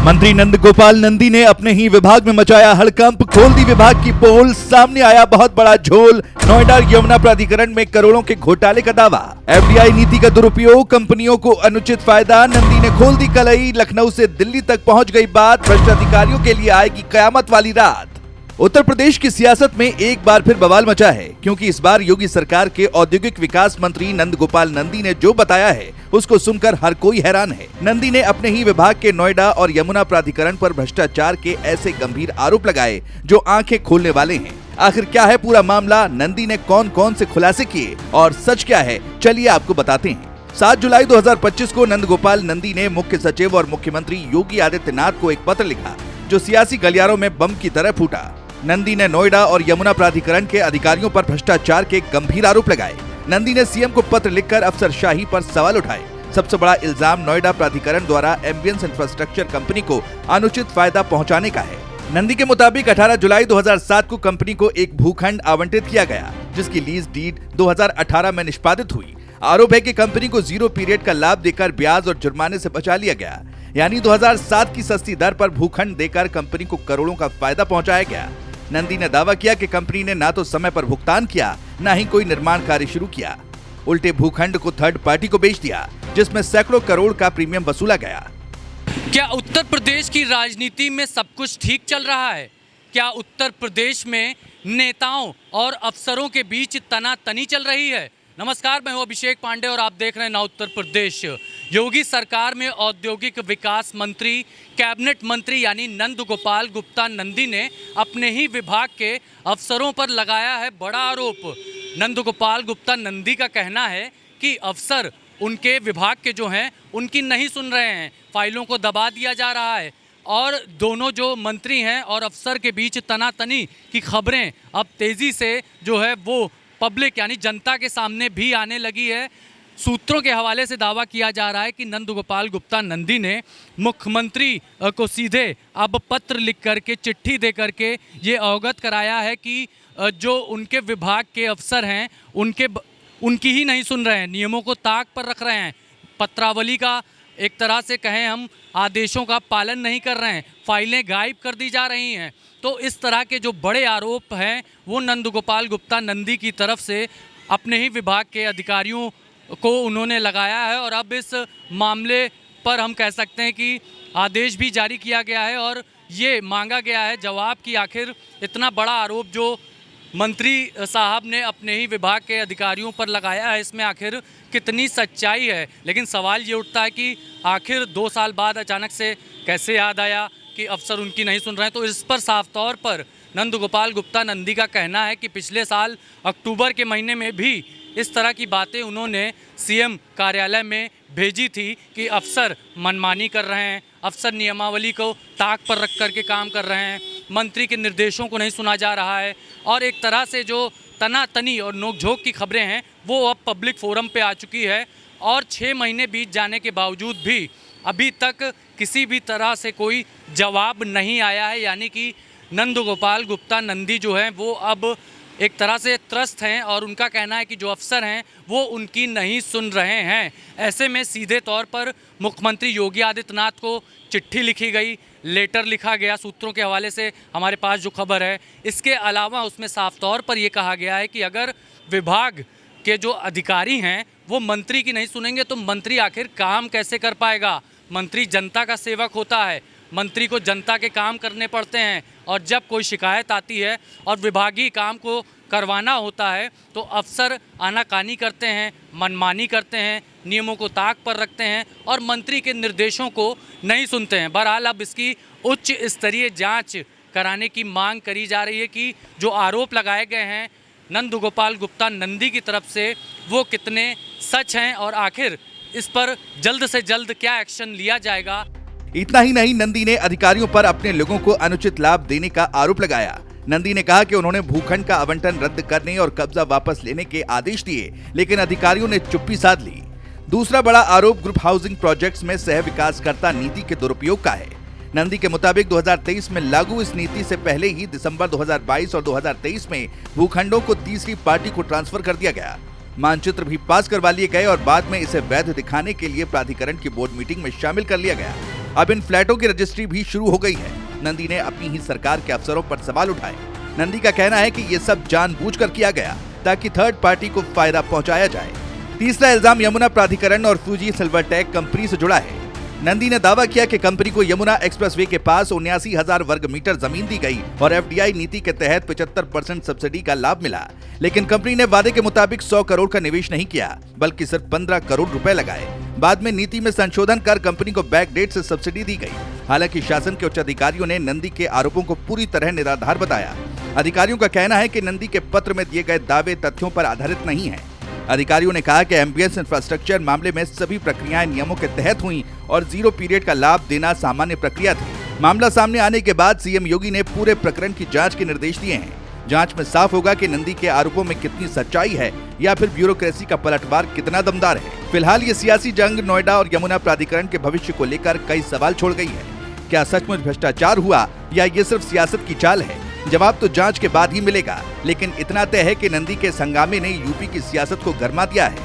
मंत्री नंद गोपाल नंदी ने अपने ही विभाग में मचाया हड़कंप, खोल दी विभाग की पोल, सामने आया बहुत बड़ा झोल। नोएडा यमुना प्राधिकरण में करोड़ों के घोटाले का दावा, एफडीआई नीति का दुरुपयोग, कंपनियों को अनुचित फायदा। नंदी ने खोल दी कलई, लखनऊ से दिल्ली तक पहुंच गई बात, भ्रष्ट अधिकारियों के लिए आएगी कयामत वाली रात। उत्तर प्रदेश की सियासत में एक बार फिर बवाल मचा है, क्योंकि इस बार योगी सरकार के औद्योगिक विकास मंत्री नंद गोपाल नंदी ने जो बताया है उसको सुनकर हर कोई हैरान है। नंदी ने अपने ही विभाग के नोएडा और यमुना प्राधिकरण पर भ्रष्टाचार के ऐसे गंभीर आरोप लगाए जो आंखें खोलने वाले हैं। आखिर क्या है पूरा मामला, नंदी ने कौन कौन से खुलासे किए और सच क्या है, चलिए आपको बताते हैं। 7 जुलाई 2025 को नंद गोपाल नंदी ने मुख्य सचिव और मुख्यमंत्री योगी आदित्यनाथ को एक पत्र लिखा जो सियासी गलियारों में बम की तरह फूटा। नंदी ने नोएडा और यमुना प्राधिकरण के अधिकारियों पर भ्रष्टाचार के गंभीर आरोप लगाए। नंदी ने सीएम को पत्र लिखकर अफसरशाही पर सवाल उठाए। सबसे बड़ा इल्जाम नोएडा प्राधिकरण द्वारा एम्बियंस इंफ्रास्ट्रक्चर कंपनी को अनुचित फायदा पहुंचाने का है। नंदी के मुताबिक 18 जुलाई 2007 को कंपनी को एक भूखंड आवंटित किया गया, जिसकी लीज डीड 2018 में निष्पादित हुई। आरोप है कि कंपनी को 0 पीरियड का लाभ देकर ब्याज और जुर्माने से बचा लिया गया, यानी 2007 की सस्ती दर पर भूखंड देकर कंपनी को करोड़ों का फायदा पहुंचाया गया। नंदी ने दावा किया कि कंपनी ने ना तो समय पर भुगतान किया, ना ही कोई निर्माण कार्य शुरू किया। उल्टे भूखंड को थर्ड पार्टी को बेच दिया, जिसमें सैकड़ों करोड़ का प्रीमियम वसूला गया। क्या उत्तर प्रदेश की राजनीति में सब कुछ ठीक चल रहा है? क्या उत्तर प्रदेश में नेताओं और अफसरों के बीच तनातनी चल रही है? नमस्कार, मैं हूं अभिषेक पांडे और आप देख रहे हैं ना उत्तर प्रदेश। योगी सरकार में औद्योगिक विकास मंत्री, कैबिनेट मंत्री यानी नंद गोपाल गुप्ता नंदी ने अपने ही विभाग के अफसरों पर लगाया है बड़ा आरोप। नंद गोपाल गुप्ता नंदी का कहना है कि अफसर उनके विभाग के जो हैं उनकी नहीं सुन रहे हैं, फाइलों को दबा दिया जा रहा है और दोनों जो मंत्री हैं और अफसर के बीच तनातनी की खबरें अब तेज़ी से जो है वो पब्लिक यानी जनता के सामने भी आने लगी है। सूत्रों के हवाले से दावा किया जा रहा है कि नंद गोपाल गुप्ता नंदी ने मुख्यमंत्री को सीधे अब पत्र लिख करके, चिट्ठी दे करके ये अवगत कराया है कि जो उनके विभाग के अफसर हैं उनकी ही नहीं सुन रहे हैं, नियमों को ताक पर रख रहे हैं, पत्रावली का एक तरह से कहें हम आदेशों का पालन नहीं कर रहे हैं, फाइलें गायब कर दी जा रही हैं। तो इस तरह के जो बड़े आरोप हैं वो नंद गोपाल गुप्ता नंदी की तरफ से अपने ही विभाग के अधिकारियों को उन्होंने लगाया है और अब इस मामले पर हम कह सकते हैं कि आदेश भी जारी किया गया है और ये मांगा गया है जवाब कि आखिर इतना बड़ा आरोप जो मंत्री साहब ने अपने ही विभाग के अधिकारियों पर लगाया है, इसमें आखिर कितनी सच्चाई है। लेकिन सवाल ये उठता है कि आखिर 2 साल बाद अचानक से कैसे याद आया कि अफसर उनकी नहीं सुन रहे हैं। तो इस पर साफ तौर पर नंद गोपाल गुप्ता नंदी का कहना है कि पिछले साल अक्टूबर के महीने में भी इस तरह की बातें उन्होंने सीएम कार्यालय में भेजी थी कि अफसर मनमानी कर रहे हैं, अफसर नियमावली को ताक पर रख करके काम कर रहे हैं, मंत्री के निर्देशों को नहीं सुना जा रहा है और एक तरह से जो तनातनी और नोकझोंक की खबरें हैं वो अब पब्लिक फोरम पे आ चुकी है। और 6 महीने बीत जाने के बावजूद भी अभी तक किसी भी तरह से कोई जवाब नहीं आया है, यानी कि नंद गोपाल गुप्ता नंदी जो हैं वो अब एक तरह से त्रस्त हैं और उनका कहना है कि जो अफसर हैं वो उनकी नहीं सुन रहे हैं। ऐसे में सीधे तौर पर मुख्यमंत्री योगी आदित्यनाथ को चिट्ठी लिखी गई, लेटर लिखा गया, सूत्रों के हवाले से हमारे पास जो खबर है। इसके अलावा उसमें साफ तौर पर ये कहा गया है कि अगर विभाग के जो अधिकारी हैं वो मंत्री की नहीं सुनेंगे तो मंत्री आखिर काम कैसे कर पाएगा। मंत्री जनता का सेवक होता है, मंत्री को जनता के काम करने पड़ते हैं और जब कोई शिकायत आती है और विभागीय काम को करवाना होता है तो अफसर आनाकानी करते हैं, मनमानी करते हैं, नियमों को ताक पर रखते हैं और मंत्री के निर्देशों को नहीं सुनते हैं। बहरहाल अब इसकी उच्च स्तरीय जांच कराने की मांग करी जा रही है कि जो आरोप लगाए गए हैं नंद गोपाल गुप्ता नंदी की तरफ से वो कितने सच हैं और आखिर इस पर जल्द से जल्द क्या एक्शन लिया जाएगा। इतना ही नहीं, नंदी ने अधिकारियों पर अपने लोगों को अनुचित लाभ देने का आरोप लगाया। नंदी ने कहा कि उन्होंने भूखंड का आवंटन रद्द करने और कब्जा वापस लेने के आदेश दिए, लेकिन अधिकारियों ने चुप्पी साध ली। दूसरा बड़ा आरोप ग्रुप हाउसिंग प्रोजेक्ट्स में सह विकासकर्ता नीति के दुरुपयोग का है। नंदी के मुताबिक 2023 में लागू इस नीति से पहले ही दिसंबर 2022 और 2023 में भूखंडों को तीसरी पार्टी को ट्रांसफर कर दिया गया। मानचित्र भी पास करवा लिए गए और बाद में इसे वैध दिखाने के लिए प्राधिकरण की बोर्ड मीटिंग में शामिल कर लिया गया। अब इन फ्लैटों की रजिस्ट्री भी शुरू हो गई है। नंदी ने अपनी ही सरकार के अफसरों पर सवाल उठाए। नंदी का कहना है कि ये सब जानबूझकर किया गया ताकि थर्ड पार्टी को फायदा पहुंचाया जाए। तीसरा इल्जाम यमुना प्राधिकरण और फूजी सिल्वरटेक कंपनी से जुड़ा है। नंदी ने दावा किया कि कंपनी को यमुना एक्सप्रेसवे के पास 79,000 वर्ग मीटर जमीन दी गई और एफडीआई नीति के तहत 75% सब्सिडी का लाभ मिला, लेकिन कंपनी ने वादे के मुताबिक 100 करोड़ का निवेश नहीं किया, बल्कि सिर्फ 15 करोड़ रुपए लगाए। बाद में नीति में संशोधन कर कंपनी को बैक डेट से सब्सिडी दी गई। हालांकि शासन के उच्च अधिकारियों ने नंदी के आरोपों को पूरी तरह निराधार बताया। अधिकारियों का कहना है कि नंदी के पत्र में दिए गए दावे तथ्यों पर आधारित नहीं है। अधिकारियों ने कहा कि एमबीएस इंफ्रास्ट्रक्चर मामले में सभी प्रक्रियाएं नियमों के तहत हुई और 0 पीरियड का लाभ देना सामान्य प्रक्रिया थी। मामला सामने आने के बाद सीएम योगी ने पूरे प्रकरण की जांच के निर्देश दिए हैं। जांच में साफ होगा कि नंदी के आरोपों में कितनी सच्चाई है या फिर ब्यूरोक्रेसी का पलटवार कितना दमदार है। फिलहाल ये सियासी जंग नोएडा और यमुना प्राधिकरण के भविष्य को लेकर कई सवाल छोड़ गई है। क्या सचमुच भ्रष्टाचार हुआ या ये सिर्फ सियासत की चाल है? जवाब तो जांच के बाद ही मिलेगा, लेकिन इतना तय है कि नंदी के इस हंगामे ने यूपी की सियासत को गरमा दिया है।